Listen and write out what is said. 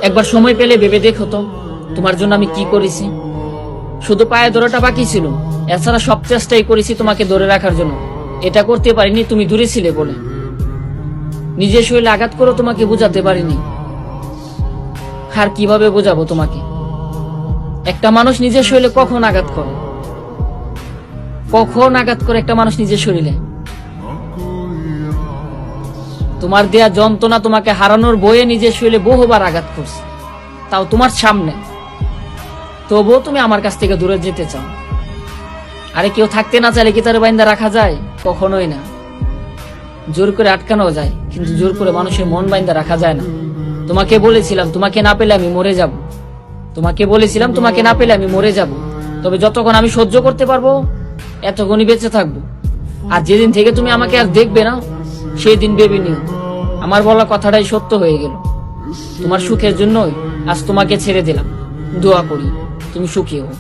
একবার সময় পেলে ভেবে দেখো তো তোমার জন্য আমি কি করেছি। শুধু পায়ে ধরাটা বাকি ছিল, এছাড়া সব চেষ্টাই করেছি তোমাকে ধরে রাখার জন্য। এটা করতে পারিনি তুমি দূরে ছিলে বলে। নিজের শরীরে আঘাত করে তোমাকে বোঝাতে পারিনি। আর কিভাবে বোঝাবো তোমাকে? একটা মানুষ নিজের শরীরে কখন আঘাত করে? কখন আঘাত করে একটা মানুষ নিজের শরীরে? তোমার দেয়া যন্ত্রণা, তোমাকে হারানোর বয়ে নিজের শরীরে বহুবার আঘাত করছে, তাও তোমার সামনে। তবুও তুমি আমার কাছ থেকে দূরে যেতে চাও। আরে কেউ থাকতে না চাইলে কি তার বাইন্দা রাখা যায়? কখনোই না। জোর করে আটকানো যায়, কিন্তু জোর করে মানুষের মন বাইন্দা রাখা যায় না। তোমাকে বলেছিলাম তোমাকে না পেলে আমি মরে যাব। তোমাকে বলেছিলাম তোমাকে না পেলে আমি মরে যাব। তবে যতক্ষণ আমি সহ্য করতে পারবো এতক্ষণই বেঁচে থাকবো। আর যেদিন থেকে তুমি আমাকে আর দেখবে না, সেই দিন ভেবে নিও আমার বলা কথাটাই সত্য হয়ে গেল। তোমার সুখের জন্যই আজ তোমাকে ছেড়ে দিলাম। দোয়া করি তুমি সুখী হও।